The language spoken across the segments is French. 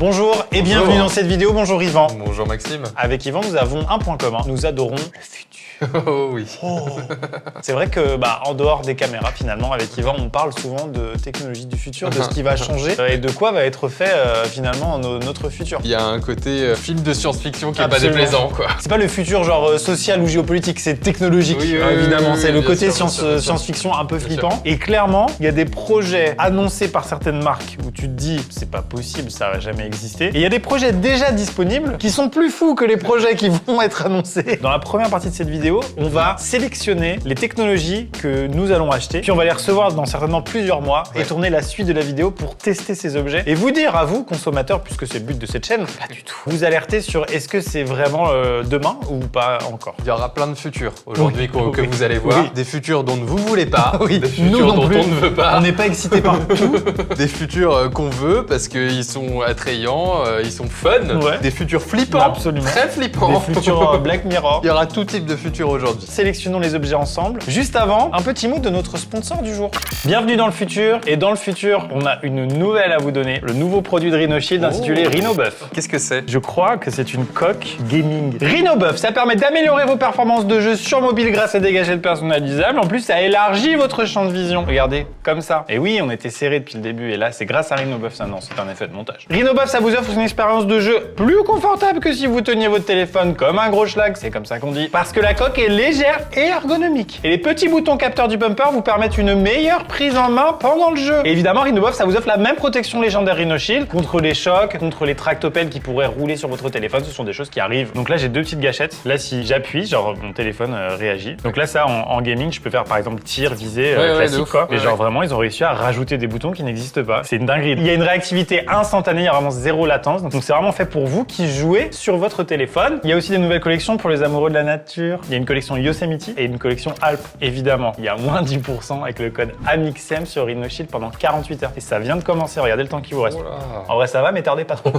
Bonjour et bienvenue dans cette vidéo. Bonjour Yvan. Bonjour Maxime. Avec Yvan, nous avons un point commun. Nous adorons le futur. Oh oui. Oh. C'est vrai que, en dehors des caméras, finalement, avec Yvan, on parle souvent de technologie du futur, de ce qui va changer et de quoi va être fait, finalement, notre futur. Il y a un côté film de science-fiction qui est Absolument. pas déplaisant, quoi. C'est pas le futur genre social ou géopolitique, c'est technologique, Oui, évidemment. C'est le bien côté sûr, science-fiction un peu flippant. Et clairement, il y a des projets annoncés par certaines marques où tu te dis, c'est pas possible, ça va jamais exister. Et il y a des projets déjà disponibles qui sont plus fous que les projets qui vont être annoncés. Dans la première partie de cette vidéo, on va sélectionner les technologies que nous allons acheter, puis on va les recevoir dans certainement plusieurs mois et tourner la suite de la vidéo pour tester ces objets et vous dire à vous, consommateurs, puisque c'est le but de cette chaîne, pas du tout, vous alerter sur est-ce que c'est vraiment demain ou pas encore. Il y aura plein de futurs aujourd'hui que vous allez voir. Oui. Des futurs dont vous voulez pas, Oui, des nous futurs non dont plus. on ne veut pas, On n'est pas excité par tout. des futurs qu'on veut parce qu'ils sont attrayants, ils sont fun, Ouais. des futurs flippants, Absolument. très flippants. Des futurs Black Mirror. Il y aura tout type de futurs aujourd'hui. Sélectionnons les objets ensemble. Juste avant, un petit mot de notre sponsor du jour. Bienvenue dans le futur. Et dans le futur, on a une nouvelle à vous donner. Le nouveau produit de Rhinoshield intitulé Rhinobuff. Qu'est-ce que c'est? Je crois que c'est une coque gaming. Rhinobuff, ça permet d'améliorer vos performances de jeu sur mobile grâce à des gadgets personnalisables. En plus, ça élargit votre champ de vision. Regardez, comme ça. Et oui, on était serré depuis le début. Et là, c'est grâce à Rhinobuff. Ça, non, c'est un effet de montage. Rhinobuff, ça vous offre une expérience de jeu plus confortable que si vous teniez votre téléphone comme un gros schlag. C'est comme ça qu'on dit. Parce que la coque est légère et ergonomique. Et les petits boutons capteurs du bumper vous permettent une meilleure prise en main pendant le jeu. Et évidemment, Rhinobuff, ça vous offre la même protection légendaire Rhinoshield contre les chocs, contre les tractopelles qui pourraient rouler sur votre téléphone. Ce sont des choses qui arrivent. Donc là, j'ai deux petites gâchettes. Là, si j'appuie, genre mon téléphone réagit. Donc là, ça, en gaming, je peux faire par exemple tir, visée, classique, de ouf. quoi. Mais Ouais, genre vraiment, ils ont réussi à rajouter des boutons qui n'existent pas. C'est une dinguerie. Il y a une réactivité instantanée, il y a vraiment zéro latence. Donc c'est vraiment fait pour vous qui jouez sur votre téléphone. Il y a aussi des nouvelles collections pour les amoureux de la nature. Il y a une collection Yosemite et une collection Alpes. Évidemment, il y a moins 10% avec le code AMIXEM sur Rhinoshield pendant 48 heures. Et ça vient de commencer, regardez le temps qui vous reste. Oh là. En vrai, ça va, mais tardez pas trop.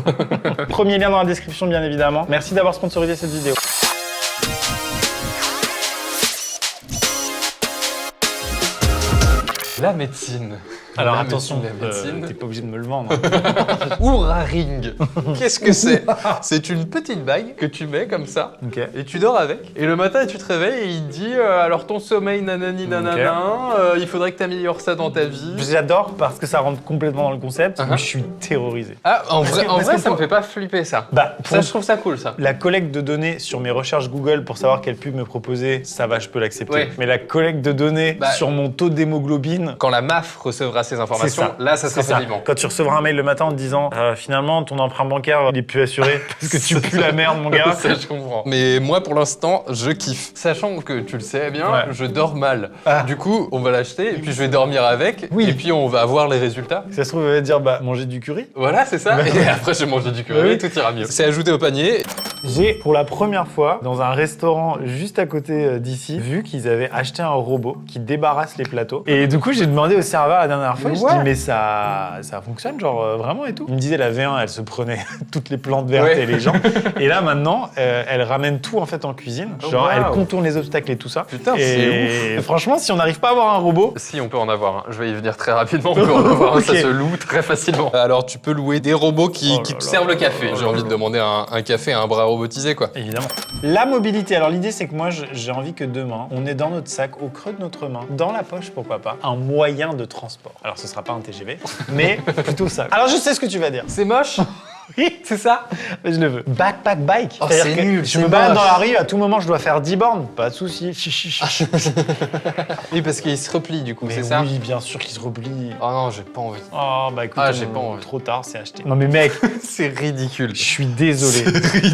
Premier lien dans la description, bien évidemment. Merci d'avoir sponsorisé cette vidéo. La médecine. Alors La attention, médecine. t'es pas obligé de me le vendre. Oura Ring. Qu'est-ce que c'est? C'est une petite bague que tu mets comme ça. Ok. Et tu dors avec. Et le matin, tu te réveilles et il te dit alors ton sommeil, nanani, nanana, il faudrait que tu améliores ça dans ta vie. J'adore parce que ça rentre complètement dans le concept, mais Uh-huh. je suis terrorisé. Ah, en vrai, parce que ça me pour- fait pas flipper ça. Bah, Ça, je trouve ça cool ça. la collecte de données sur mes recherches Google pour savoir quelle pub me proposer, ça va, je peux l'accepter. Ouais. Mais la collecte de données Bah, sur mon taux d'hémoglobine, Quand la MAF recevra ces c'est informations, ça. là, ça C'est sera flippant. Quand tu recevras un mail le matin en te disant finalement ton emprunt bancaire il est plus assuré parce que tu pues la merde mon gars. Ça, je comprends. Mais moi, pour l'instant, je kiffe. Sachant que tu le sais bien, Ouais. je dors mal. Ah. Du coup, on va l'acheter et puis je vais dormir avec. Oui. Et puis on va avoir les résultats. Ça se trouve, il va te dire manger du curry. Voilà, c'est ça. Et après, je vais manger du curry Oui. et tout ira mieux. C'est ajouté au panier. J'ai pour la première fois dans un restaurant juste à côté d'ici vu qu'ils avaient acheté un robot qui débarrasse les plateaux. Et du coup, j'ai demandé au serveur la dernière fois, je dis mais ça fonctionne genre vraiment et tout. Il me disait la V1, elle se prenait toutes les plantes vertes Ouais. et les gens. Et là maintenant, elle ramène tout en fait en cuisine. Oh, Genre elle wow. contourne les obstacles et tout ça. Putain, et franchement, si on n'arrive pas à avoir un robot, Si, on peut en avoir un. Je vais y venir très rapidement. On peut en avoir un, ça Ok. se loue très facilement. Alors, tu peux louer des robots qui, Oh là qui là te servent le là café. là J'ai là envie là. de demander un café à un bras robotisé, quoi. évidemment. La mobilité. Alors l'idée c'est que moi j'ai envie que demain, on ait dans notre sac, au creux de notre main, dans la poche pourquoi pas, un moyen de transport. Alors ce sera pas un TGV, mais plutôt ça. Alors je sais ce que tu vas dire. C'est moche. Oui, c'est ça. Mais je le veux. Backpack bike. Oh, C'est-à-dire c'est que nul, je c'est me balade moche. dans la rue, à tout moment je dois faire 10 bornes. Pas de souci. Oui, parce qu'il se replie, du coup, Mais c'est ça? oui, bien sûr qu'il se replie. Oh non, j'ai pas envie. Oh bah écoute, Ah, j'ai pas envie. trop tard, c'est acheté. Non mais mec, C'est ridicule. je suis désolé.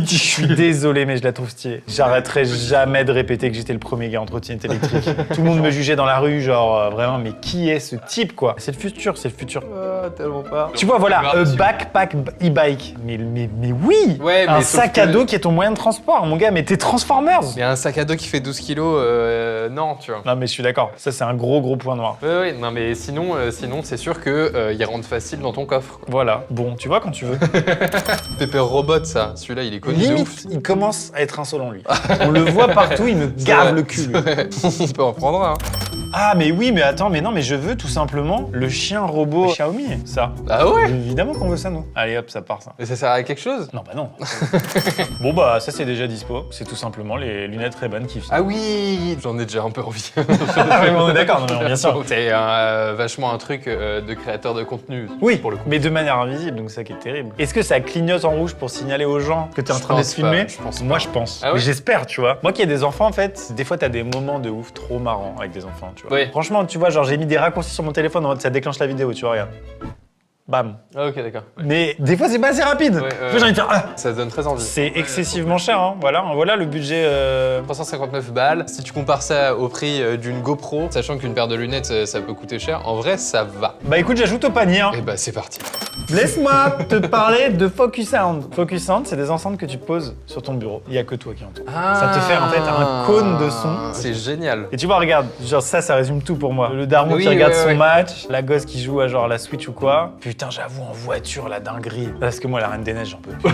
Je suis désolé, mais je la trouve stylée. J'arrêterai jamais de répéter que j'étais le premier gars en trottinette électrique. Tout le monde me jugeait dans la rue, genre vraiment, mais qui est ce type quoi? C'est le futur, c'est le futur. Ah, tellement pas. Tu vois, voilà, Grave, backpack e-bike. Mais oui, Ouais, mais un sauf sac que- à dos qui est ton moyen de transport, mon gars, mais t'es Transformers. Mais un sac à dos qui fait 12 kilos, non, tu vois. Non mais je suis d'accord, ça c'est un gros point noir. Oui, non, mais sinon c'est sûr que il rentre facile dans ton coffre. Voilà, bon, tu vois quand tu veux. Pepper Robot, ça, celui-là, il est connu de ouf. Limite, il commence à être insolent lui. On le voit partout, il me gave le cul. lui. On peut en prendre un. Ah, mais oui, mais attends, mais non, mais je veux tout simplement le chien robot Xiaomi, ça. Ah ouais? Évidemment qu'on veut ça, nous. Allez hop, ça part, ça. Et ça sert à quelque chose? Non, bah non. Bon, bah, ça, c'est déjà dispo. C'est tout simplement les lunettes Ray-Ban qui filent. Ah oui, j'en ai déjà un peu envie. Ah, mais on est d'accord, non, mais bien sûr. C'est vachement un truc de créateur de contenu. Oui, pour le coup. mais de manière invisible, donc ça qui est terrible. Est-ce que ça clignote en rouge pour signaler aux gens que t'es en train de pense se filmer? pas, je pense Moi, pas. je pense. Ah ouais? Mais j'espère, tu vois. Moi qui ai des enfants, en fait, des fois, t'as des moments de ouf trop marrants avec des enfants, tu vois. Oui. Franchement, tu vois, genre, j'ai mis des raccourcis sur mon téléphone en mode ça déclenche la vidéo, tu vois, regarde. Bam. Ah ok, d'accord. Ouais. Mais des fois, c'est pas assez rapide. Ouais, Des fois, j'ai envie de faire ah. Ça donne très envie. C'est excessivement cher, hein. Voilà le budget. 359 balles. Si tu compares ça au prix d'une GoPro, sachant qu'une paire de lunettes, ça peut coûter cher, en vrai, ça va. Bah écoute, j'ajoute au panier. Hein. Et bah, c'est parti. Laisse-moi te parler de Focus Sound. Focus Sound, c'est des enceintes que tu poses sur ton bureau. Il y a que toi qui entends. Ça te fait en fait un cône de son. C'est génial. Et tu vois, regarde, genre ça résume tout pour moi. Le daron Oui, qui regarde ouais, son ouais. match, la gosse qui joue à genre la Switch ou quoi. Putain, j'avoue, en voiture, la dinguerie. Parce que moi, la Reine des Neiges, j'en peux plus.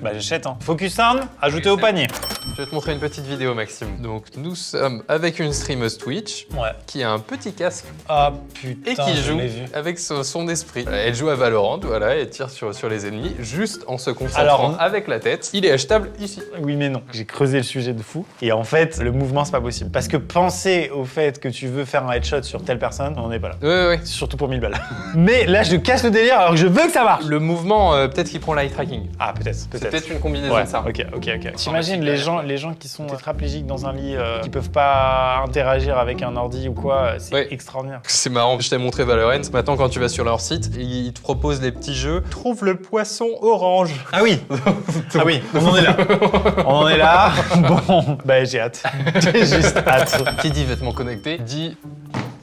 Bah j'achète, hein. Focus Sound, ajouté au panier. Je vais te montrer une petite vidéo, Maxime. Donc, nous sommes avec une streameuse Twitch Ouais. qui a un petit casque Ah putain, et qui je joue l'ai vu. avec son esprit. Elle joue à Valorant, voilà, et tire sur les ennemis juste en se concentrant Alors, avec la tête. Il est achetable ici. Oui mais non, j'ai creusé le sujet de fou et en fait le mouvement c'est pas possible parce que penser au fait que tu veux faire un headshot sur telle personne, on n'est pas là. Ouais. Surtout pour 1000 balles. Mais là je casse le délire alors que je veux que ça marche. Le mouvement, peut-être qu'il prend l'eye tracking. Ah peut-être. C'est peut-être une combinaison Ouais, de ça. ok. T'imagines les gens qui sont tétraplégiques dans un lit, qui peuvent pas interagir avec un ordi ou quoi, c'est Ouais. extraordinaire. C'est marrant, je t'ai montré Valorant. Maintenant, quand tu vas sur leur site, ils te proposent des petits jeux. Trouve le poisson orange. Ah oui. Ah oui, on en est là. On en est là. Bon, bah j'ai hâte. J'ai juste hâte. Qui dit vêtements connectés dit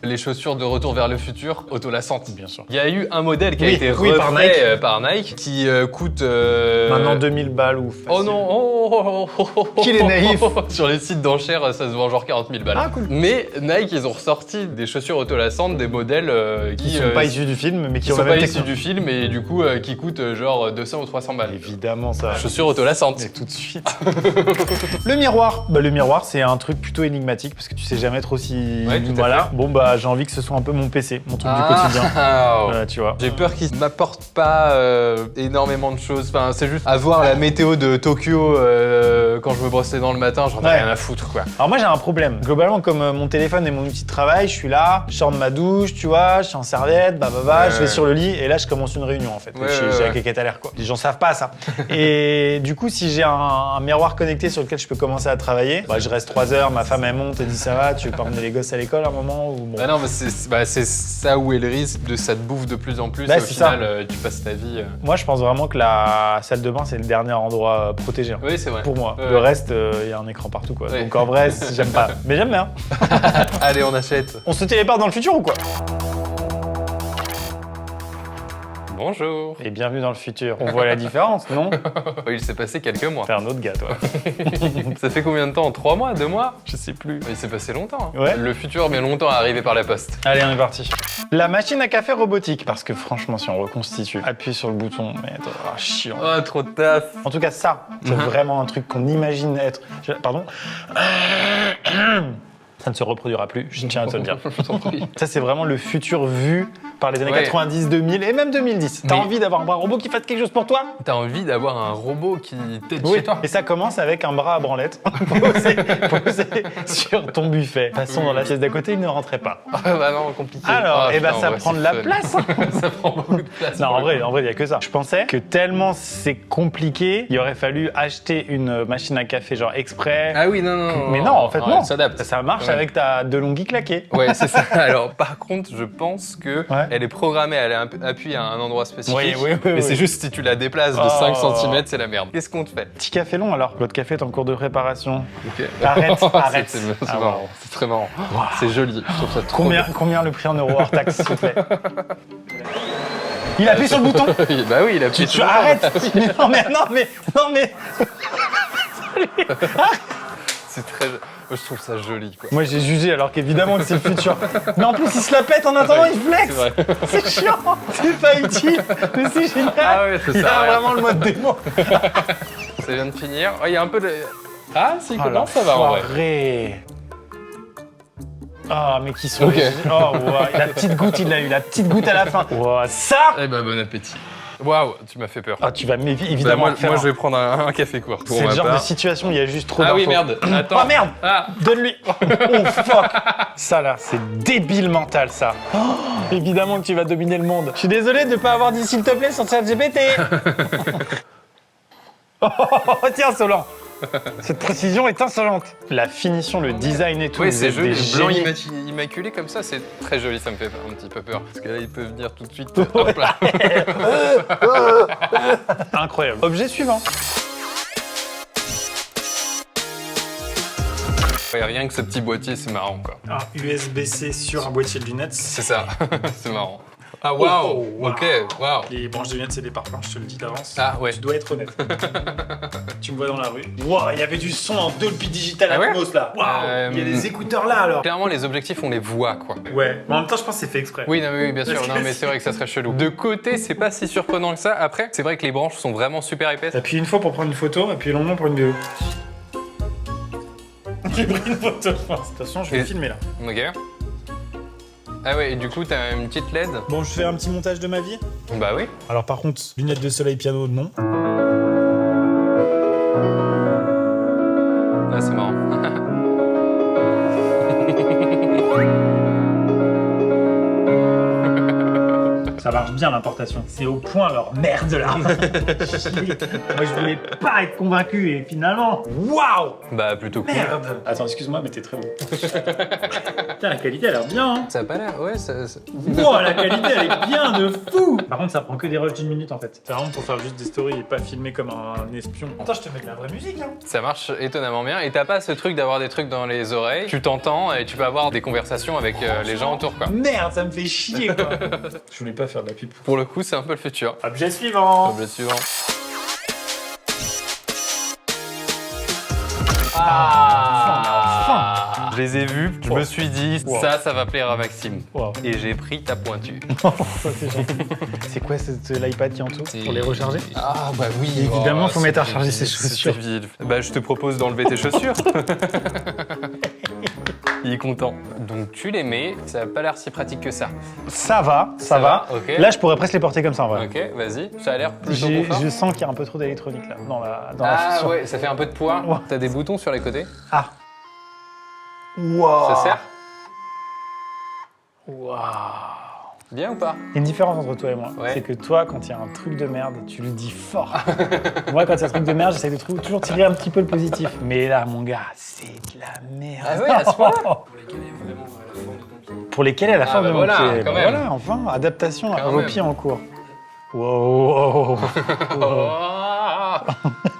les chaussures de retour vers le futur autolassantes. Bien sûr. Il y a eu un modèle qui a Oui, été oui, refait par Nike. par Nike qui coûte. Maintenant 2000 balles ou facile. Oh non, Qu'il est naïf. Sur les sites d'enchères, ça se vend genre 40 000 balles. Ah, cool. Mais Nike, ils ont ressorti des chaussures autolassantes, des modèles Qui sont pas issus du film mais qui qui ont sont la pas même issus techno. du film et du coup qui coûtent genre 200 ou 300 balles. Évidemment ça. Chaussures autolassantes. Mais tout de suite. Le miroir. Bah, le miroir, c'est un truc plutôt énigmatique parce que tu sais jamais trop si. Ouais, tout à voilà. fait. Bon, bah, j'ai envie que ce soit un peu mon PC, mon truc du quotidien. Voilà, tu vois. J'ai peur qu'ils m'apportent pas énormément de choses. Enfin, c'est juste avoir la météo de Tokyo quand je me brosse les dents le matin, j'en ai Ouais. rien à foutre quoi. Alors, moi, j'ai un problème. Globalement, comme mon téléphone est mon outil de travail, je suis là, je sors de ma douche, tu vois, je suis en serviette, Ouais, je vais sur le lit et là, je commence une réunion en fait. Ouais, J'ai ouais, la ouais. quéquette à l'air quoi. Les gens savent pas ça. Et du coup, si j'ai un miroir connecté sur lequel je peux commencer à travailler, bah, je reste 3 heures, ma femme elle monte et dit ça va, tu veux pas emmener les gosses à l'école à un moment ou bon. Bah non, mais c'est ça où est le risque de ça te bouffe de plus en plus. Bah, et au c'est final, tu passes ta vie. Moi, je pense vraiment que la salle de bain, c'est le dernier endroit protégé. hein. Oui, c'est vrai. Pour moi. Ouais. Le reste, il y a un écran partout, quoi. Ouais. Donc en vrai, j'aime pas. Mais j'aime bien. Allez, on achète. On se téléporte dans le futur ou quoi? Bonjour. Et bienvenue dans le futur. On voit la différence, non? Il s'est passé quelques mois. T'es un autre gars, toi. Ça fait combien de temps? 3 mois? 2 mois? Je sais plus. Il s'est passé longtemps. hein. Ouais. Le futur met longtemps à arriver par la poste. Allez, on est parti. La machine à café robotique. Parce que franchement, si on reconstitue, appuie sur le bouton, mais attends, chiant. Oh, trop de taf. En tout cas, ça, c'est vraiment un truc qu'on imagine être. Pardon? Ça ne se reproduira plus, je tiens à te le dire. Je t'en prie. Ça, c'est vraiment le futur vu par les années Ouais. 90, 2000 et même 2010. T'as Mais- envie d'avoir un bras robot qui fasse quelque chose pour toi? T'as envie d'avoir un robot qui t'aide Oui. chez toi. Et ça commence avec un bras à branlette posé sur ton buffet. De toute façon, dans la pièce d'à côté, il ne rentrait pas. Ah bah non, compliqué. Alors, Ah, eh ben, putain, ça ouais, prend de c'est la fun. place. Ça prend beaucoup de place. Non, pour en le vrai, coup. il n'y a que ça. Je pensais que tellement c'est compliqué, il aurait fallu acheter une machine à café genre exprès. Ah oui, non. Mais non, en fait, non. Elle s'adapte. Ça marche Ouais. avec ta DeLonghi claquée. Ouais, c'est ça. Alors, par contre, je pense que Ouais. elle est programmée, elle est appuyée à un endroit spécifique. Oui, mais oui. c'est juste si tu la déplaces de Oh. 5 cm, c'est la merde. Qu'est-ce qu'on te fait? Petit café long alors. L'autre café est en cours de préparation. Ok. Arrête, arrête. C'est Ah, marrant. wow. C'est très marrant. C'est joli. Je trouve ça trop Combien le prix en euros hors taxe, s'il te plaît? Il appuie sur le bouton. beau. Bah oui, il a Tu arrêtes. Mais non mais. C'est très. Moi, je trouve ça joli, quoi. Moi j'ai jugé alors qu'évidemment que c'est le futur. Mais en plus il se la pète en attendant, il C'est flex. vrai. C'est chiant, c'est pas utile, mais c'est génial. Ah ouais, ça Il y sert à a rien. vraiment le mode démo. Ça vient de finir. Oh, il y a un peu de. Ah, si, Oh, comment ça va en vrai? l'enfoiré. Ah, mais qui sont... Ok. Oh, wow. La petite goutte, il l'a eu, la petite goutte à la fin. Wow, ça. Eh ben, bon appétit. Waouh, tu m'as fait peur. Ah, tu vas évidemment Bah, moi, je vais prendre un café court. Pour C'est le ma genre part. de situation où il y a juste trop Ah d'infos. oui, merde. Attends. Oh merde. Ah. Donne-lui. Oh fuck. Ça là, c'est débile mental ça. Oh, évidemment que tu vas dominer le monde. Je suis désolé de ne pas avoir dit s'il te plaît sur ChatGPT. Oh, tiens, Solan. Cette précision est insolente. La finition, le design et tout. Oui, vous c'est êtes joli. des Blanc génies. immaculé comme ça, c'est très joli. Ça me fait un petit peu peur. Parce que là, il peut venir tout de suite. Hop là. Incroyable. Objet suivant. Ouais, rien que ce petit boîtier, c'est marrant, quoi. Un USB-C sur un boîtier de lunettes. C'est ça. C'est marrant. Ah, waouh. Oh, wow. Ok, waouh. Les branches de lunettes, c'est des parfums, je te le dis d'avance. Ah, ouais. Tu dois être honnête. Tu me vois dans la rue. Waouh, il y avait du son en Dolby Digital Ah ouais Atmos là. Waouh, il y a des écouteurs là alors. Clairement, les objectifs, on les voit, quoi. Ouais, mais en même temps, je pense que c'est fait exprès. Oui, non, mais oui, bien sûr. Parce Non, que mais c'est vrai que ça serait chelou. De côté, c'est pas si surprenant que ça. Après, c'est vrai que les branches sont vraiment super épaisses. T'appuies une fois pour prendre une photo, appuie longuement pour une vidéo. J'ai pris une photo. Attention, je vais Et- filmer là. Ok. Ah ouais, et du coup, t'as une petite LED. Bon, je fais un petit montage de ma vie. Bah oui. Alors par contre, lunettes de soleil piano, non. Là, c'est marrant. Ça marche bien l'importation. C'est au point leur merde là. Moi je voulais pas être convaincu et finalement, waouh, Bah, plutôt cool. merde. Attends, excuse-moi, mais t'es très beau. Putain, la qualité a l'air bien. Hein. Ça a pas l'air, ouais, Wow, la qualité elle est bien de fou. Par contre, ça prend que des rushs d'une minute en fait. C'est vraiment pour faire juste des stories et pas filmer comme un espion. Attends, je te mets de la vraie musique hein. Ça marche étonnamment bien. Et t'as pas ce truc d'avoir des trucs dans les oreilles. Tu t'entends et tu peux avoir des conversations avec les gens autour, quoi. Merde, ça me fait chier quoi. Je voulais pas faire de la pub. Pour le coup, c'est un peu le futur. Objet suivant. Objet suivant. Enfin. Je les ai vus, je me suis dit, Wow. ça va plaire à Maxime. Wow. Et j'ai pris ta pointue. Ça, c'est gentil. C'est quoi l'iPad qui entoure pour les recharger? Ah bah oui. Évidemment, faut mettre à c'était recharger ses vil, chaussures. c'était vil. Bah je te propose d'enlever tes chaussures. Il est content. Donc tu les mets, ça a pas l'air si pratique que ça. Ça va. ok. Là, je pourrais presque les porter comme ça en vrai. Ok, vas-y. Ça a l'air plutôt confort. Je sens qu'il y a un peu trop d'électronique là dans la Ah chaussure. ouais, ça fait un peu de poids. Ouais. T'as des boutons sur les côtés. Ah. Wow. Ça sert Waouh. bien ou pas? Il y a une différence entre toi et moi. Ouais. C'est que toi, quand il y a un truc de merde, tu le dis fort. Moi, quand il y a un truc de merde, j'essaie de toujours tirer un petit peu le positif. Mais là, mon gars, c'est de la merde. Ah ouais, à ce point-là? Pour lesquels elle a la Ah forme bah de mon voilà, pied. quand Bah même. voilà, enfin, adaptation à Quand vos même. pieds en cours. Wow.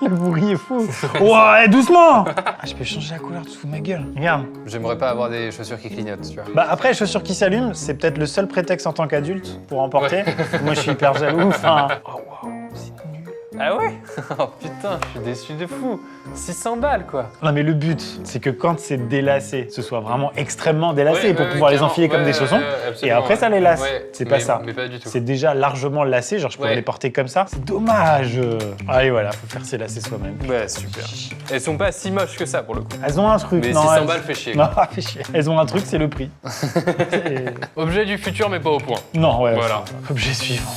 Le bruit est fou. Ouais, doucement. Ah, je peux changer la couleur, tu te fous de ma gueule. Regarde. J'aimerais pas avoir des chaussures qui clignotent, tu vois. Bah après, les chaussures qui s'allument, c'est peut-être le seul prétexte en tant qu'adulte pour en porter. Moi, je suis hyper jaloux. Enfin. Oh waouh, c'est nul. Ah ouais? Oh putain, je suis déçu de fou. 600 balles quoi. Non mais le but, c'est que quand c'est délacé, ce soit vraiment extrêmement délacé Ouais, pour ouais, pouvoir les carrément. enfiler comme Ouais, des chaussons. ouais, Et absolument, après, ça les lasse. Ouais, C'est pas mais- ça. Mais pas du tout. C'est déjà largement lacé, genre je pourrais Ouais. les porter comme ça. C'est dommage. Allez voilà, faut faire ses lacets soi-même. Bah super. Elles sont pas si moches que ça pour le coup. Elles ont un truc. Mais non, 600 elles- balles fait chier. Non, fait chier. Elles ont un truc, c'est le prix. C'est- Objet du futur mais pas au point. Non, ouais. Voilà. c'est- Objet suivant.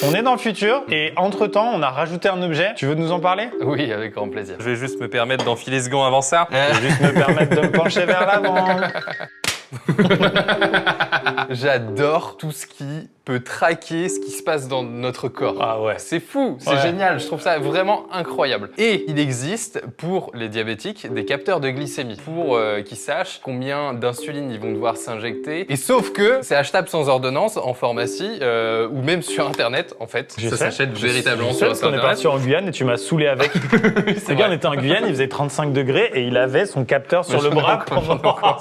On est dans le futur et entre-temps, on a rajouté un objet. Tu veux nous en parler? Oui, avec grand plaisir. Je vais juste me permettre d'enfiler ce gant avant ça. Je vais juste me permettre de me pencher vers l'avant. J'adore tout ce qui peut traquer ce qui se passe dans notre corps. Ah ouais. C'est fou, c'est Ouais. génial, je trouve ça vraiment incroyable. Et il existe pour les diabétiques des capteurs de glycémie pour qu'ils sachent combien d'insuline ils vont devoir s'injecter. Et sauf que c'est achetable sans ordonnance en pharmacie ou même sur internet en fait. Je Ça sais. s'achète Je véritablement sais, sur parce qu'on est internet. parti en Guyane et tu m'as saoulé avec. C'est Le gars, on vrai. était en Guyane, il faisait 35 degrés et il avait son capteur sur le bras.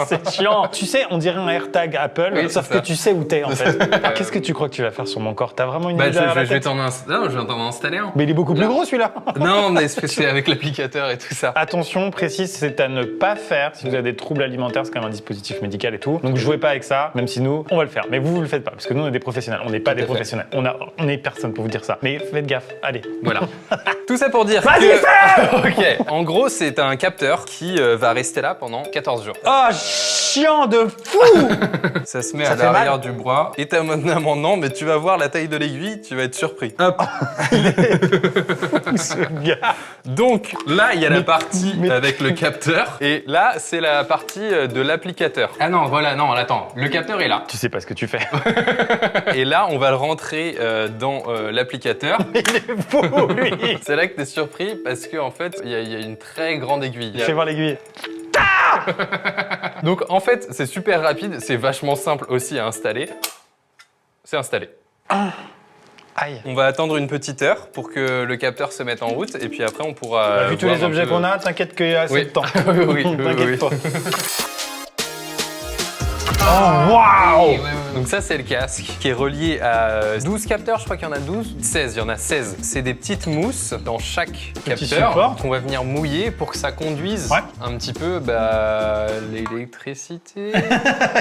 C'est chiant. Tu sais, on dirait un AirTag Apple, Oui, sauf c'est que ça. tu sais où t'es en fait. Qu'est-ce que tu crois que tu vas faire sur mon corps? T'as vraiment une Bah, idée derrière la je vais tête? non, je vais t'en installer un. Mais il est beaucoup plus Là. gros celui-là. Non, mais c'est avec l'applicateur et tout ça. Attention, précise, c'est à ne pas faire si vous avez des troubles alimentaires, c'est quand même un dispositif médical et tout. Donc jouez pas avec ça, même si nous, on va le faire. Mais vous le faites pas, parce que nous, on est des professionnels. On n'est pas Tout des à fait. professionnels. On est personne pour vous dire ça. Mais faites gaffe, allez. Voilà. Tout ça pour dire Vas-y, que... Ok. En gros, c'est un capteur qui va rester là pendant 14 jours. Oh, chiant de fou. Ça se met Ça à fait l'arrière mal du bras. Et t'as maintenant, non, mais tu vas voir la taille de l'aiguille, tu vas être surpris. Hop. Ce gars. Donc là, il y a la Mais- partie mais- avec le capteur. Et là, c'est la partie de l'applicateur. Ah non, voilà, non, attends. Le capteur est là. Tu sais pas ce que tu fais. Et là, on va le rentrer dans l'applicateur. Il est fou, lui. C'est là que t'es surpris parce qu'en fait, il y a une très grande aiguille. Fais voir l'aiguille. Donc en fait, c'est super rapide, c'est vachement simple aussi à installer. C'est installé. Aïe. On va attendre une petite heure pour que le capteur se mette en route et puis après on pourra. Vu tous les objets qu'on a, t'inquiète qu'il y a assez Oui. de temps. Oui, T'inquiète oui. pas. Oh, waouh. Donc ça c'est le casque qui est relié à 12 capteurs, je crois qu'il y en a 12. 16, il y en a 16. C'est des petites mousses dans chaque Petit capteur support. qu'on va venir mouiller pour que ça conduise Ouais. un petit peu l'électricité.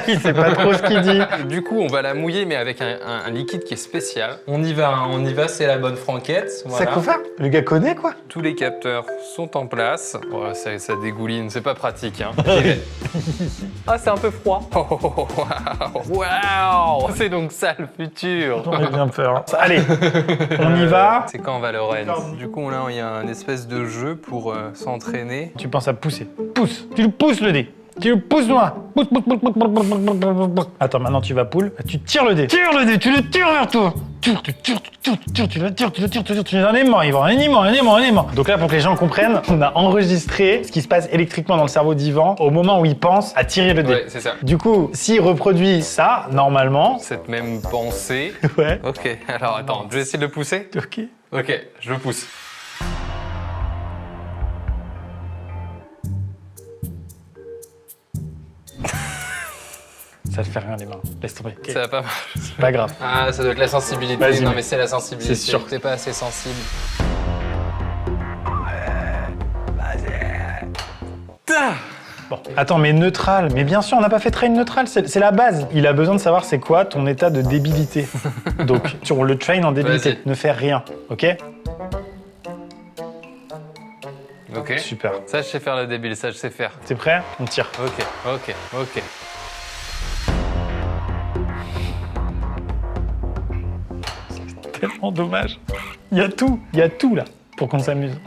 Il sait pas trop ce qu'il dit. Du coup, on va la mouiller, mais avec un liquide qui est spécial. On y va, c'est la bonne franquette. Voilà. Ça qu'on fait? Le gars connaît, quoi. Tous les capteurs sont en place. Oh, ça dégouline, c'est pas pratique. Hein. Ah, c'est un peu froid. Waouh! C'est donc ça le futur. J'aurais bien peur. Allez, on y va. C'est quand Valorant. Du coup, là, il y a un espèce de jeu pour s'entraîner. Tu penses à pousser. Pousse. Tu le pousses le dé. Tu le pousses loin. Pousse, pousse, pousse, pousse, pousse, pousse, pousse, pousse, pousse. Attends, maintenant tu vas poule. Tu tires le dé. Tire le dé, tu le tires vers toi. Tu le tires, tu le tires. Tu es un aimant, Yvan. Un aimant. Donc là, pour que les gens comprennent, on a enregistré ce qui se passe électriquement dans le cerveau d'Yvan au moment où il pense à tirer le dé. Ouais, c'est ça. Du coup, s'il reproduit ça, normalement... Cette même pensée. Ouais. Ok, alors attends, je vais essayer de le pousser. Ok. Ok, je le pousse. Ça te fait rien les mains. Laisse tomber. Ça va pas marcher. C'est pas grave. Ah, ça doit être la sensibilité. Vas-y, Non, mais- mais c'est la sensibilité. C'est sûr. T'es pas assez sensible. Bon, attends, mais neutral. Mais bien sûr, on n'a pas fait train neutral, c'est la base. Il a besoin de savoir c'est quoi ton état de débilité. Donc, on le train en débilité. Vas-y. Ne fais rien, ok? Ok. Super. Ça, je sais faire le débile, ça, je sais faire. T'es prêt? On tire. Ok. Tellement dommage. Il y a tout là, pour qu'on s'amuse.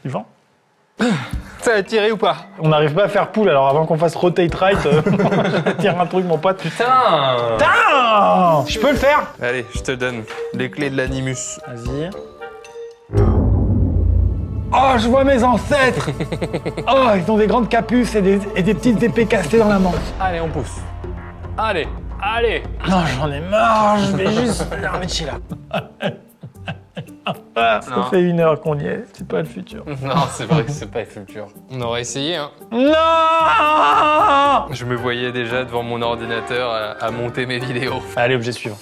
Yvan? Ça a tiré ou pas? On n'arrive pas à faire poule, alors avant qu'on fasse rotate right, je vais dire un truc, mon pote. Putain! Putain! Je peux le faire? Allez, je te donne les clés de l'animus. Vas-y. Oh, je vois mes ancêtres! Oh, ils ont des grandes capuces et des petites épées castées dans la manche. Allez, on pousse. Allez. Non, j'en ai marre, je vais juste faire un métier là. Ça Non. fait 1 heure qu'on y est, c'est pas le futur. Non, c'est vrai que c'est pas le futur. On aurait essayé, hein. Non! Je me voyais déjà devant mon ordinateur à monter mes vidéos. Allez, objet suivant.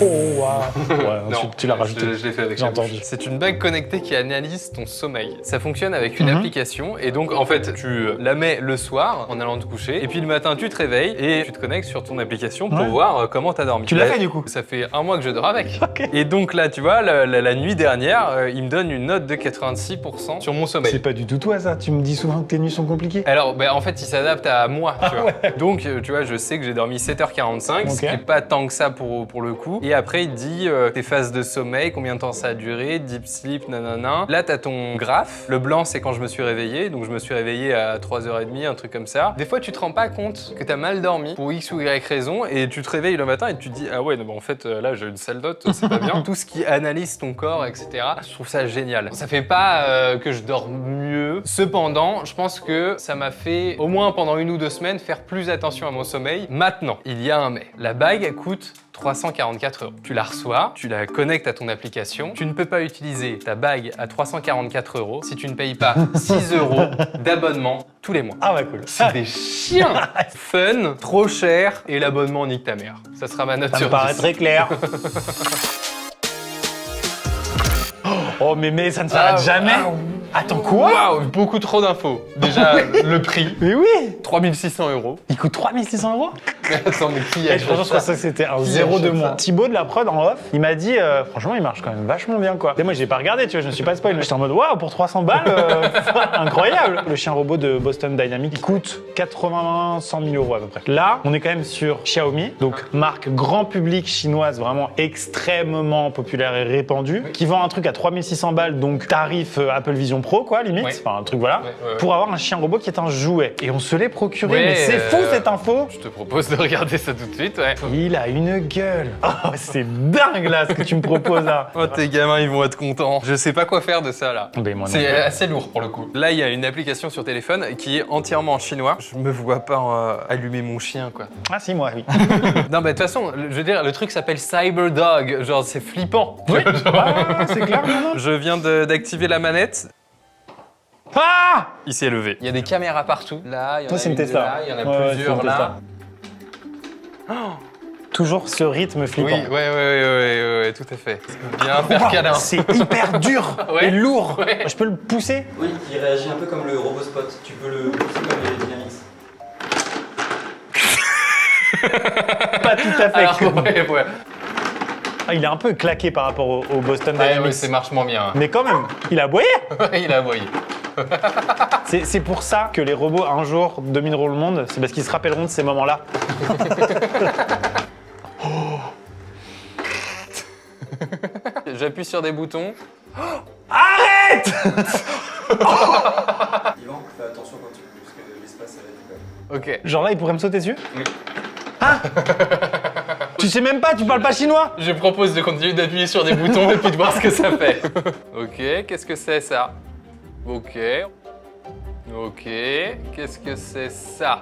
Oh, waouh! Ouais, Non, tu l'as rajouté. Je l'ai fait avec J'ai la bouche. entendu. C'est une bague connectée qui analyse ton sommeil. Ça fonctionne avec une application et donc en fait tu la mets le soir en allant te coucher et puis le matin tu te réveilles et tu te connectes sur ton application pour Ouais. voir comment t'as dormi. Tu l'as Bah, fait, du coup? Ça fait 1 mois que je dors avec. Ok. Et donc là tu vois la nuit dernière il me donne une note de 86% sur mon sommeil. C'est pas du tout toi ça, tu me dis souvent que tes nuits sont compliquées. Alors, en fait, il s'adapte à moi, tu vois. Donc, tu vois, je sais que j'ai dormi 7h45, ce qui Ok. n'est pas tant que ça pour le coup. Et après, il dit tes phases de sommeil, combien de temps ça a duré, deep sleep, nanana. Là, t'as ton graphe. Le blanc, c'est quand je me suis réveillé. Donc, je me suis réveillé à 3h30, un truc comme ça. Des fois, tu te rends pas compte que t'as mal dormi pour X ou Y raison et tu te réveilles le matin et tu te dis ah ouais, non, en fait, là, j'ai une sale note, c'est pas bien. Tout ce qui analyse ton corps, etc. Je trouve ça génial. Ça fait pas que je dors mieux. Cependant, je pense que ça m'a fait, au moins pendant 1 ou 2 semaines, faire plus attention à mon sommeil. Maintenant, il y a un mais. La bague, elle coûte 344 344 €. Tu la reçois, tu la connectes à ton application. Tu ne peux pas utiliser ta bague à 344 € si tu ne payes pas 6 € d'abonnement tous les mois. Ah ouais, cool. C'est des chiens. Fun, trop cher et l'abonnement nique ta mère. Ça sera ma note Ça me sur paraît 10. très clair. Oh mais ça ne s'arrête jamais. Attends, quoi? Waouh, beaucoup trop d'infos. Déjà, le prix, Mais oui, 3600 €. il coûte 3600 €. Mais attends, mais qui Et achète franchement, je pensais ça? que c'était un Qui zéro de achète moins. ça Thibaut de la prod en off, il m'a dit, franchement, il marche quand même vachement bien, quoi. Et moi, j'ai pas regardé, tu vois, je me suis pas spoil. J'étais en mode, waouh, pour 300 balles, incroyable. Le chien robot de Boston Dynamics, il coûte 80-100 000 € à peu près. Là, on est quand même sur Xiaomi, donc marque grand public chinoise, vraiment extrêmement populaire et répandue, qui vend un truc à 3600 balles, donc tarif Apple Vision Pro, quoi, limite. Ouais. Enfin, un truc, voilà. Ouais. Pour avoir un chien robot qui est un jouet. Et on se l'est procuré, Ouais, mais c'est fou cette info. Je te propose de regarder ça tout de suite, ouais. Il a une gueule. Oh, c'est dingue là ce que tu me proposes là. Oh, tes gamins, ils vont être contents. Je sais pas quoi faire de ça, là. Ben, moi non C'est plus. assez lourd, pour le coup. Là, il y a une application sur téléphone qui est entièrement en chinois. Je me vois pas allumer mon chien, quoi. Ah si, moi, oui. Non, bah, de toute façon, je veux dire, le truc s'appelle Cyberdog. Genre, c'est flippant. Oui, ah, c'est clair, non, non. Je viens d'activer la manette. Ah. Il s'est levé. Il y a des caméras partout. Là, il y en Toi, a c'est une une Tesla. là, il y en a Ouais, ouais, plusieurs c'est une là. Toujours ce rythme Oui, flippant. ouais, tout à fait. Bien faire câlin. C'est hyper dur Ouais. et lourd. Ouais. Je peux le pousser? Oui, il réagit un peu comme le RoboSpot. Tu peux le pousser comme les Dynamics. Pas tout à fait. Alors, comme- ouais. Ah, il est un peu claqué par rapport au Boston Ouais, Dynamics. ouais, c'est marche moins bien. Mais quand même, il a aboyé. Il a aboyé. C'est pour ça que les robots un jour domineront le monde. C'est parce qu'ils se rappelleront de ces moments-là. J'appuie sur des boutons. Arrête. Yvan, fais attention quand tu parce que l'espace ça va être quand même. Ok. Genre là, il pourrait me sauter dessus? Oui. Ah. Tu sais même pas, tu parles pas chinois? Je propose de continuer d'appuyer sur des boutons et puis de voir ce que ça fait. Ok, qu'est-ce que c'est ça? Ok. Ok, qu'est-ce que c'est ça?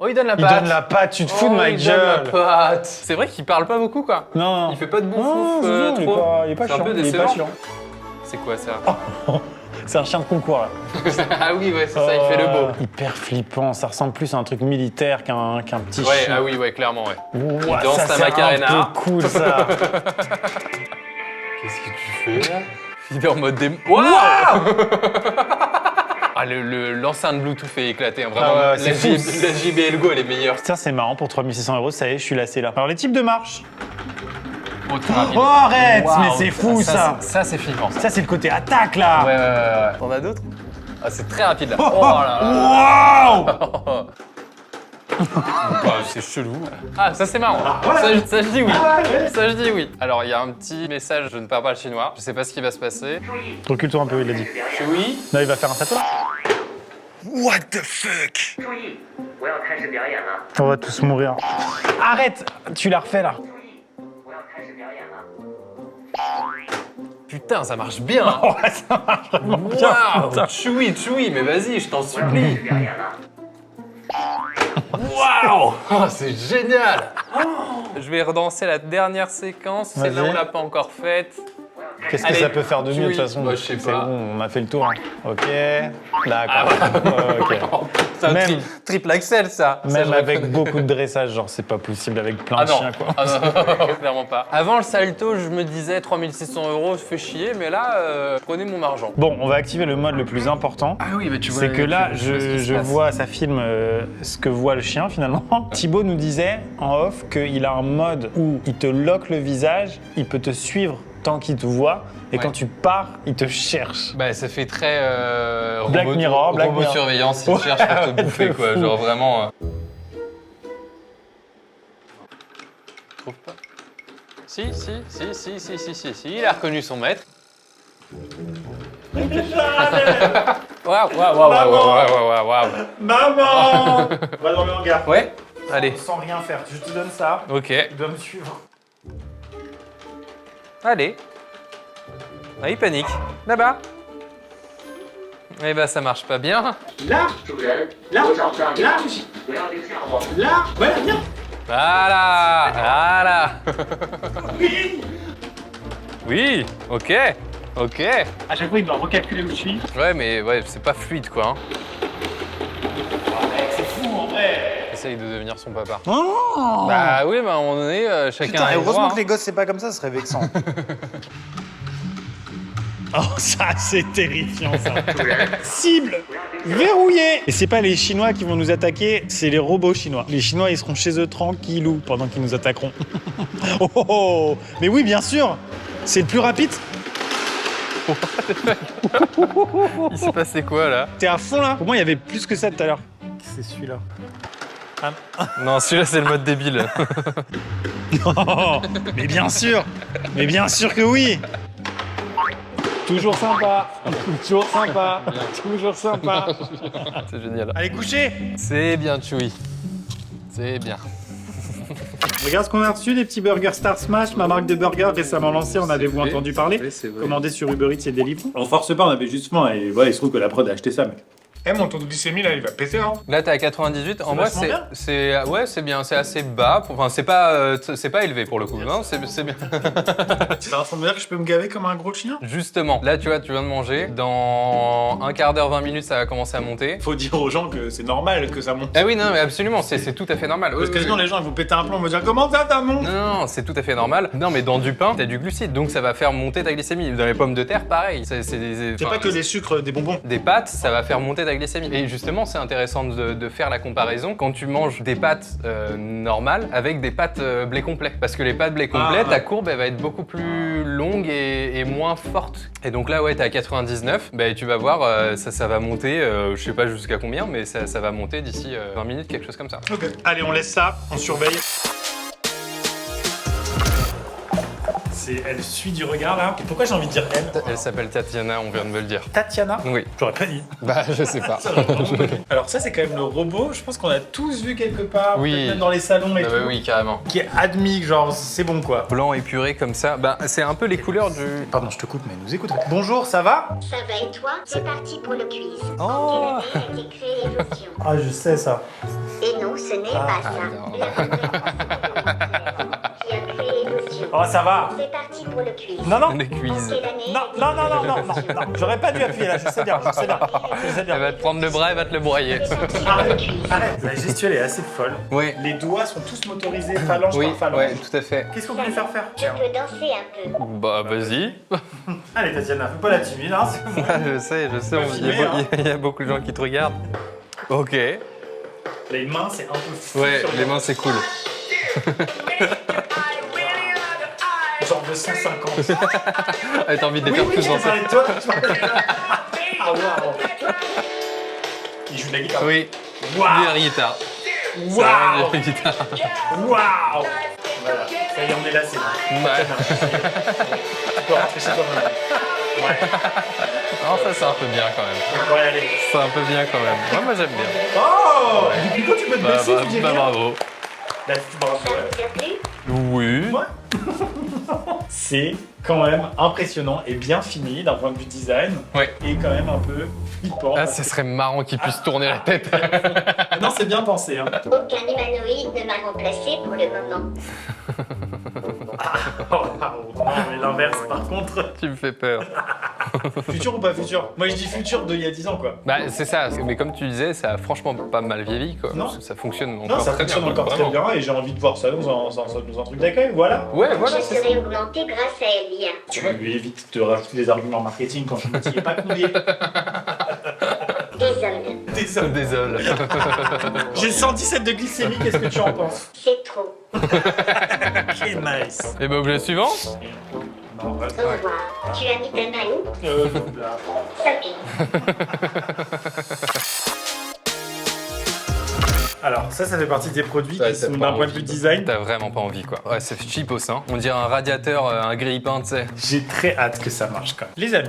Oh, il donne la Il patte. donne la patte, tu te fous de ma il donne la gueule. patte. C'est vrai qu'il parle pas beaucoup, quoi. Non. Il fait pas de Non, bouffouf non, trop. il est pas C'est un chiant. peu il est pas décevant. chiant. C'est quoi ça? C'est un chien de concours là. Ah oui, ouais, c'est ça, il fait le beau. Hyper flippant, ça ressemble plus à un truc militaire qu'un petit Ouais, chien. ah oui, ouais, clairement, ouais. Ouah, danse ça, ta c'est Macarena. un peu cool ça. Qu'est-ce que tu fais là? Il est en mode démo. Waouh! Ah, l'enceinte Bluetooth est éclatée, hein, vraiment. Ah ouais, c'est la, fou. la JBL Go, elle est meilleure. Ça c'est marrant, pour 3600 €, ça y est, je suis lassé là. Alors les types de marches. Oh, très rapide. Oh arrête, Waouh. mais c'est fou ça. Ça, c'est flippant. Ça c'est le côté attaque là. Ouais. T'en as d'autres? Ah, c'est très rapide là. Oh là là. Waouh. Bah, c'est chelou. Ah, ça c'est marrant. Ça, je dis oui. Ça, je dis oui. Alors, il y a un petit message, je ne parle pas le chinois. Je sais pas ce qui va se passer. Recule-toi un peu, il l'a dit. Oui. Là il va faire un tatouage. What the fuck 注意，我要开始表演了。 On va tous mourir. Arrête, tu l'as refait là. 注意，我要开始表演了。 Putain, ça marche bien. Oh, ça marche vraiment bien. Waouh. Chewy, mais vas-y, je t'en 我要开始 supplie. 表演了。 Waouh. Oh, c'est génial. Je vais redanser la dernière séquence. Celle-là, Vas-y. on l'a pas encore faite. Qu'est-ce que Allez, ça peut faire de mieux de toute oui. façon? Bah, je sais C'est pas. bon, on a fait le tour. Hein. Ok, d'accord. Ok. C'est un Même- triple axel, ça. Ça, Même je avec reconnais. beaucoup de dressage, genre c'est pas possible avec plein Ah de non. chiens quoi. Ah non, clairement pas. Avant le salto, je me disais 3600 €, fait chier, mais là, prenez mon argent. Bon, on va activer le mode le plus important. Ah oui, mais tu C'est que là, je vois, ça filme ce que voit le chien finalement. Thibaut nous disait en off qu'il a un mode où il te lock le visage, il peut te suivre tant qu'il te voit, et Ouais. quand tu pars, il te cherche. Bah, ça fait très Black Mirror, Black robot Mirror. surveillance, il Ouais, cherche pour te de bouffer, quoi. fou. Genre vraiment. Trouve pas. Si, il a reconnu son maître. Waouh. Maman Va dans le hangar. Ouais, allez, Sans rien faire, je te donne ça, ok, tu dois me suivre. allez. Ah, il panique. Là-bas. Eh ben, ça marche pas bien. Là, 主人， là, 我找不到你 là, 不要留下我。 là, voilà, viens. Voilà. Oui, ok. À chaque fois, il doit recalculer où je suis. Ouais, mais ouais, c'est pas fluide, quoi. Hein. C'est fou, en vrai. Essaye de devenir son papa. Oh Bah oui, bah à un moment donné, chacun Putain, a et le heureusement droit, que les gosses, c'est pas comme ça serait vexant. Oh, ça, c'est terrifiant, ça. Cible verrouillée. Et c'est pas les Chinois qui vont nous attaquer, c'est les robots chinois. Les Chinois, ils seront chez eux tranquillou pendant qu'ils nous attaqueront. Oh, oh, oh. Mais oui, bien sûr. C'est le plus rapide. Il s'est passé quoi, là? T'es à fond, là. Pour moi, il y avait plus que ça tout à l'heure. C'est celui-là. Non, celui-là, c'est le mode débile. Oh, mais bien sûr que oui. Toujours sympa, toujours sympa, toujours sympa. C'est génial. Allez, coucher. C'est bien, Chewie. C'est bien. Regarde ce qu'on a reçu, des petits burgers Star Smash, ma marque de burger récemment lancée, en avez-vous entendu parler? Oui, c'est vrai. Commandé sur Uber Eats et Deliveroo. On force pas, on avait juste faim et voilà, il se trouve que la prod a acheté ça, mec. Eh, mon taux de glycémie, là, il va péter, hein. Là, t'es à 98. En vrai, vachement bien. ouais, c'est bien. C'est assez bas. Enfin, c'est pas élevé pour le coup. Non, c'est bien. C'est en train de me dire que je peux me gaver comme un gros chien? Justement, là, tu vois, tu viens de manger. Dans un quart d'heure, 20 minutes, ça va commencer à monter. Faut dire aux gens que c'est normal que ça monte. Ah oui, non, mais absolument, c'est tout à fait normal. Parce que sinon, les gens ils vont péter un plomb, ils vont dire comment ça monte? Non, c'est tout à fait normal. Non, mais dans du pain, t'as du glucide, donc ça va faire monter ta glycémie. Dans les pommes de terre, pareil. C'est pas que des sucres, des bonbons. Des pâtes, ça va faire monter ta glycémie. Et justement, c'est intéressant de faire la comparaison quand tu manges des pâtes normales avec des pâtes blé complet. Parce que les pâtes blé complet, ta courbe, elle va être beaucoup plus longue et moins forte. Et donc là, ouais, t'es à 99. Bah, tu vas voir, ça va monter, je sais pas jusqu'à combien, mais ça va monter d'ici 20 minutes, quelque chose comme ça. Ok. Allez, on laisse ça, on surveille. Elle suit du regard là. Et pourquoi j'ai envie de dire elle? Elle s'appelle Tatiana, on vient de me le dire. Tatiana? Oui. J'aurais pas dit. Bah, je sais pas. Alors ça c'est quand même le robot, je pense qu'on a tous vu quelque part, Oui. peut-être même dans les salons et Bah, tout, oui, carrément. qui est admis, genre c'est bon quoi. Blanc épuré comme ça, bah c'est un peu les couleurs du... Pardon, je te coupe, mais nous écoute. Bonjour, ça va? Ça va et toi? C'est parti pour le quiz. Oh. En quelle année a été créée l'émotion? Ah, je sais ça. Et non, ce n'est pas ça. non. La première qui a créé l'émotion. Oh, ça va. C'est parti pour le quiz. Non, non. Les En quiz. quelle année Non, a été non, créée non, non, non, l'émotion? non, non. J'aurais pas dû appuyer là, je sais bien, je sais bien. Je sais Elle bien. va te prendre le bras, elle va te le broyer. C'est parti pour le quiz. Arrête, la gestuelle est assez folle. Oui. Les doigts sont tous motorisés, phalange Oui, par phalange. ouais, tout à fait. Qu'est-ce qu'on peut lui faire faire? Je peux danser un peu. Bah vas-y. Allez Tatiana, fais pas la timide, hein, c'est bon. je sais, filmer, hein. il y a beaucoup de gens qui te regardent. Ok. Les mains, c'est un peu fou. Ouais, sur les mains c'est cool. Genre de 150. Ah, t'as envie de les faire tous j'ai danser. parlé de toi. Ah, waouh. Il joue de la guitare. Oui. Waouh. Des guitare. Waouh. Des guitare. Waouh. Voilà, ça y est, on est là, c'est bon. Ouais. Tu peux rentrer chez toi maintenant. Ouais, Non, ça c'est un peu bien quand même. on pourrait y aller. C'est un peu bien quand même. Ouais, moi j'aime bien. Oh. Depuis quand tu peux te Bah, baisser, tu dis rien? bravo. Là, tu bravo, Ça ouais. vous a plu? Oui. C'est quand même impressionnant et bien fini d'un point de vue design. Ouais. Et quand même un peu flippant. Ah, ce serait marrant qu'il puisse tourner la tête. Non, c'est bien pensé. Hein. Aucun humanoïde ne m'a remplacé pour le moment. Oh, non, mais l'inverse par contre. Tu me fais peur. Futur ou pas futur? Moi je dis futur d'il y a 10 ans quoi. Bah c'est ça, mais comme tu disais, ça a franchement pas mal vieilli quoi. Non. Ça fonctionne encore Non, ça très fonctionne bien. encore très vraiment. bien et j'ai envie de voir ça dans un truc d'accueil, voilà. Ouais, voilà, Je c'est ça. serai augmenté grâce à Elia. Tu évites de rajouter des arguments marketing quand je ne t'y ai pas combien. Désolé. Désolé. Désolé. J'ai 117 de glycémie, qu'est-ce que tu en penses? C'est trop. Ok, nice. Et bah objet suivant. Non, ouais. Au revoir. Tu as mis ta main où? Là. Sophie. Alors, ça fait partie des produits Ouais, qui t'as sont pas d'un point de envie. vue design. T'as vraiment pas envie quoi. Ouais, c'est cheapos hein. On dirait un radiateur, un grille-pain, tu sais. J'ai très hâte que ça marche quand même. Les amis,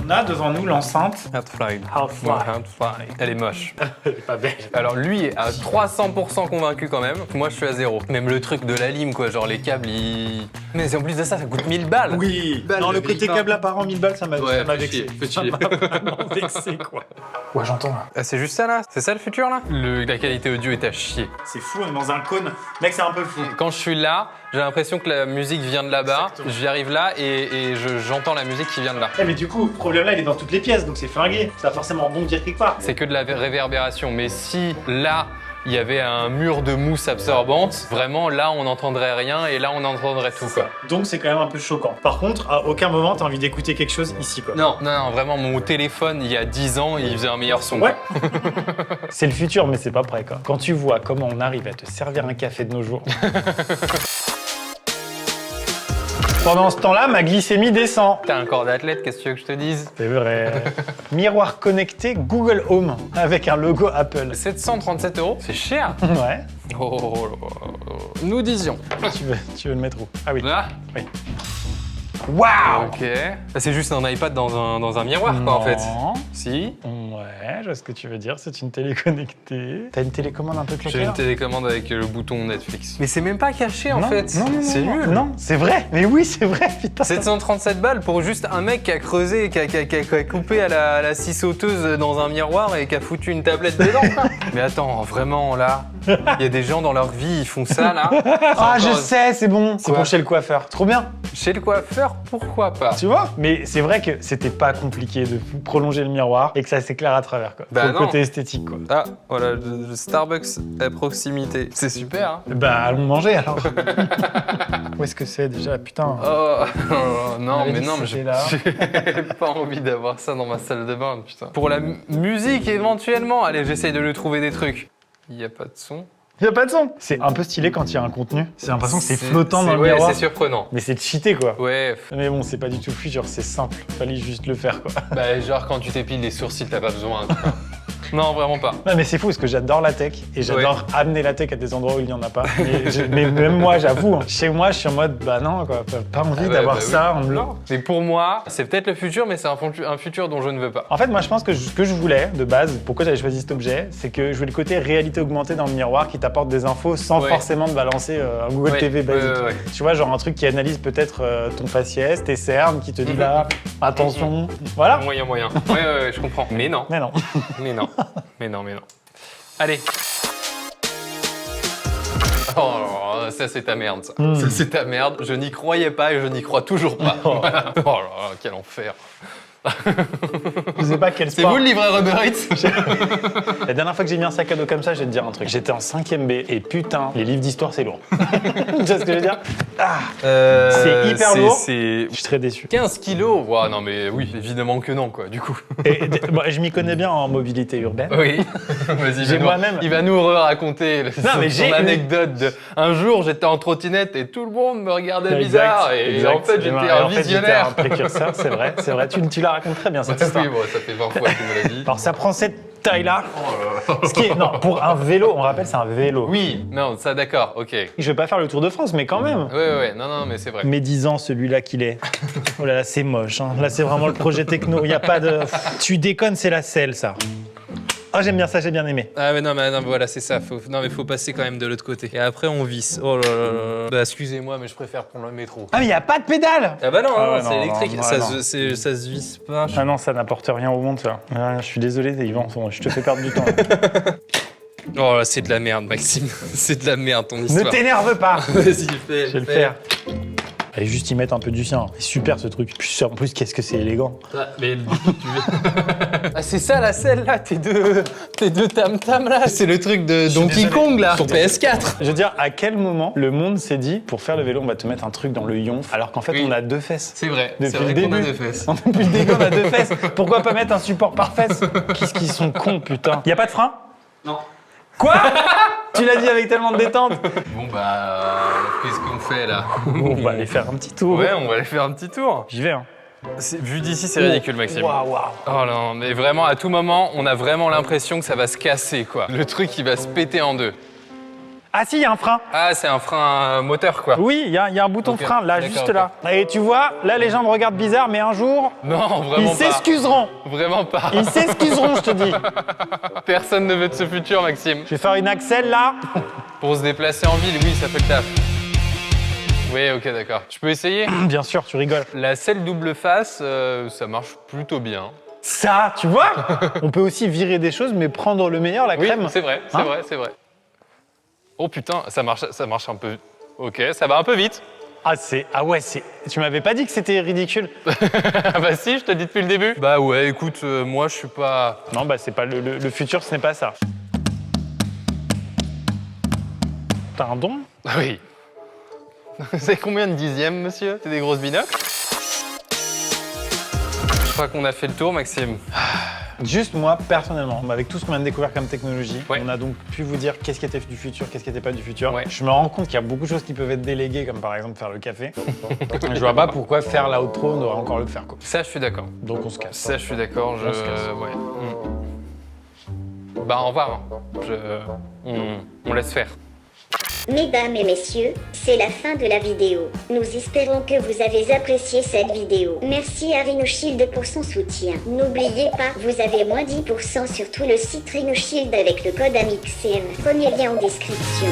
on a devant nous l'enceinte Half-Fly. Half-Fly. Ouais, Half-Fly. Elle est moche. Elle est pas belle. Alors lui est à 300% convaincu quand même. Moi je suis à 0. Même le truc de la lime quoi, genre les câbles ils... Mais en plus de ça, ça coûte 1000 balles. Oui, Balles non, de le côté grille-pain. câble apparent 1000 balles, ça m'a Ouais, ça m'a fais vexé. chier, fais Ça chier. m'a vraiment vexé quoi. Ouais, j'entends là. Ah, c'est juste ça là? C'est ça le futur là? La qualité audio est à chier. C'est fou, on est dans un cône. Mec, c'est un peu fou. Quand je suis là, j'ai l'impression que la musique vient de là-bas. Exactement. J'y arrive là et j'entends la musique qui vient de là. Eh, mais du coup, le problème là, il est dans toutes les pièces, donc c'est flingué. Ça va forcément rebondir quelque part. C'est que de la réverbération. Mais si là, il y avait un mur de mousse absorbante, vraiment là, on n'entendrait rien et là, on entendrait tout quoi. Donc c'est quand même un peu choquant. Par contre, à aucun moment, t'as envie d'écouter quelque chose ici, quoi. Non, non, non, vraiment, mon téléphone, il y a 10 ans, il faisait un meilleur son. Ouais. C'est le futur, mais c'est pas prêt, quoi. Quand tu vois comment on arrive à te servir un café de nos jours. Pendant ce temps-là, ma glycémie descend. T'as un corps d'athlète, qu'est-ce que tu veux que je te dise? C'est vrai. Miroir connecté Google Home avec un logo Apple. 737 €, c'est cher. Ouais. Oh, nous disions. Tu veux le mettre où? Ah oui. Là. Oui. Waouh. Ok. Bah, c'est juste un iPad dans un miroir quoi en fait. Non. Si. Ouais, je vois ce que tu veux dire. C'est une télé connectée. T'as une télécommande un peu J'ai claquée une télécommande avec le bouton Netflix. Mais c'est même pas caché en Non, fait. non, non, C'est non, nul. Non, c'est vrai. Mais oui, c'est vrai, putain. 737 balles pour juste un mec qui a creusé, qui a coupé à la scie sauteuse dans un miroir et qui a foutu une tablette dedans. quoi. Mais attends, vraiment là, il y a des gens dans leur vie, ils font ça là. Ah, Encore- je sais, c'est bon. C'est Quoi pour chez le coiffeur. Trop bien. Chez le coiffeur, pourquoi pas? Tu vois? Mais c'est vrai que c'était pas compliqué de prolonger le miroir et que ça s'éclaire à travers, quoi. Bah Faut le non. côté esthétique, quoi. Ah, voilà, le Starbucks à proximité. C'est super, hein? Bah, allons manger alors. Où est-ce que c'est déjà? Putain. Oh, non, avait mais dit non, que mais c'était là. j'ai pas envie d'avoir ça dans ma salle de bain, putain. Pour la musique, éventuellement, allez, j'essaye de lui trouver des trucs. Il y a pas de son. Y a pas de son. C'est un peu stylé quand il y a un contenu. C'est l'impression que c'est flottant dans le ouais, miroir. c'est surprenant. Mais c'est cheaté, quoi. Ouais, Mais bon, c'est pas du tout le futur, c'est simple. Fallait juste le faire, quoi. bah genre quand tu t'épiles les sourcils, t'as pas besoin. quoi. Non, vraiment pas. Non, mais c'est fou parce que j'adore la tech et j'adore amener la tech à des endroits où il n'y en a pas. Mais même moi, j'avoue, hein, chez moi, je suis en mode bah non, quoi. Pas envie Ah ouais, d'avoir bah ça. oui. en me- Non. Mais pour moi, c'est peut-être le futur, mais c'est un futur dont je ne veux pas. En fait, moi, je pense que ce que je voulais de base, pourquoi j'avais choisi cet objet, c'est que je voulais le côté réalité augmentée dans le miroir qui t'apporte des infos sans Ouais. forcément te balancer un Google Ouais, TV basique. ouais. Tu vois, genre un truc qui analyse peut-être ton faciès, tes cernes, qui te dit là, attention. Voilà. Moyen. Ouais, je comprends. Mais non. Mais non. Mais non. Mais non. Allez. Oh, ça c'est ta merde, ça. Ça c'est ta merde. Je n'y croyais pas et je n'y crois toujours pas. Oh. Oh là là, quel enfer. Je sais pas quel C'est sport. vous le livreur Uber Eats? La dernière fois que j'ai mis un sac à dos comme ça, je vais te dire un truc. J'étais en 5ème B et putain, les livres d'histoire, c'est lourd. Tu vois ce que je veux dire? Ah, c'est hyper lourd. C'est je suis très déçu. 15 kilos. Ouais, non, mais oui, évidemment que non, quoi, du coup. Bon, je m'y connais bien en mobilité urbaine. Oui. Vas-y, J'ai moi-même- il va nous raconter mais j'ai son une- anecdote de un jour j'étais en trottinette et tout le monde me regardait Exact, bizarre et exact. en fait j'étais Et un en fait, j'étais visionnaire. un précurseur, c'est vrai. Tu la racontes très bien cette histoire. Oui, bon, ça fait 20 fois que tu me l'as dit. Alors ça prend cette taille-là. Ce qui est, non, pour un vélo, on rappelle, c'est un vélo. Oui, non, ça d'accord, ok. Je vais pas faire le Tour de France, mais quand même. Ouais, non, mais c'est vrai. Médisant celui-là qu'il est. Oh là là, c'est moche. Hein. Là, c'est vraiment le projet techno. Il y a pas de. Tu déconnes, c'est la selle, ça. Oh, j'aime bien ça, j'ai bien aimé. Ah mais non, voilà, c'est ça. Non, mais faut passer quand même de l'autre côté. Et après, on visse. Oh là là. Bah, excusez-moi, mais je préfère prendre le métro. Ah, mais il y a pas de pédale. Ah bah non, Ah ouais, c'est non, électrique. non, ça, non. ça se visse pas. Ah non, ça n'apporte rien au monde, ça. Ah, je suis désolé, Yvan, je te fais perdre du temps. Oh là, c'est de la merde, Maxime. C'est de la merde, ton Ne histoire. t'énerve pas. Vas-y, fais. Je vais le faire. Allez, juste y mettre un peu du sien. C'est super ce truc. Puis, en plus, qu'est-ce que c'est élégant. Ah, mais tu veux... Ah, c'est ça la selle là, tes deux tam-tam là. C'est le truc de Donkey désolé. Kong là, sur PS4. Je veux dire, à quel moment le monde s'est dit, pour faire le vélo, on va te mettre un truc dans le yonf, alors qu'en fait, Oui. on a deux fesses. C'est vrai, Depuis c'est vrai le qu'on a début. deux fesses. Depuis le début, on a deux fesses. Pourquoi pas mettre un support par fesse? Qu'est-ce qu'ils sont cons, putain. Y a pas de frein? Non. Quoi? Tu l'as dit avec tellement de détente. Bon bah, qu'est-ce qu'on fait là? Bon, on va aller faire un petit tour. Ouais, on va aller faire un petit tour. J'y vais, hein. Vu d'ici, c'est ridicule, Maxime. Waouh. Oh non, mais vraiment, à tout moment, on a vraiment l'impression que ça va se casser, quoi. Le truc, il va se péter en deux. Ah si, il y a un frein. Ah, c'est un frein moteur, quoi. Oui, il y a un bouton Ok, frein, là, d'accord, juste ok. là. Et tu vois, là, les gens me regardent bizarre, mais un jour, Non, ils vraiment pas. s'excuseront. Vraiment pas. Ils s'excuseront, je te dis. Personne ne veut de ce futur, Maxime. Je vais faire une axelle, là. Pour se déplacer en ville, oui, ça fait le taf. Oui, ok, d'accord. Je peux essayer? Bien sûr, tu rigoles. La selle double face, ça marche plutôt bien. Ça, tu vois. On peut aussi virer des choses, mais prendre le meilleur, la Oui, crème. c'est vrai, c'est Hein vrai, c'est vrai. Oh putain, ça marche un peu. Ok, ça va un peu vite. Ah ouais, c'est. Tu m'avais pas dit que c'était ridicule. Bah si, je te dis depuis le début. Bah ouais, écoute, moi je suis pas... Non, bah c'est pas le futur, ce n'est pas ça. T'as un don? Ah oui. C'est combien de dixièmes, monsieur? C'est des grosses binocles? Je crois qu'on a fait le tour, Maxime. Juste moi, personnellement, avec tout ce qu'on vient de découvrir comme technologie, Ouais. on a donc pu vous dire qu'est-ce qui était du futur, qu'est-ce qui n'était pas du futur. Ouais. Je me rends compte qu'il y a beaucoup de choses qui peuvent être déléguées, comme par exemple faire le café. Je vois pas pourquoi faire l'outro, on devrait encore le faire, quoi. Ça, je suis d'accord. Donc on se casse. Ça, je suis d'accord. On se casse. Ouais. Bah, au revoir. On laisse faire. Mesdames et messieurs, c'est la fin de la vidéo. Nous espérons que vous avez apprécié cette vidéo. Merci à RhinoShield pour son soutien. N'oubliez pas, vous avez moins 10% sur tout le site RhinoShield avec le code AMIXCM. Premier lien en description.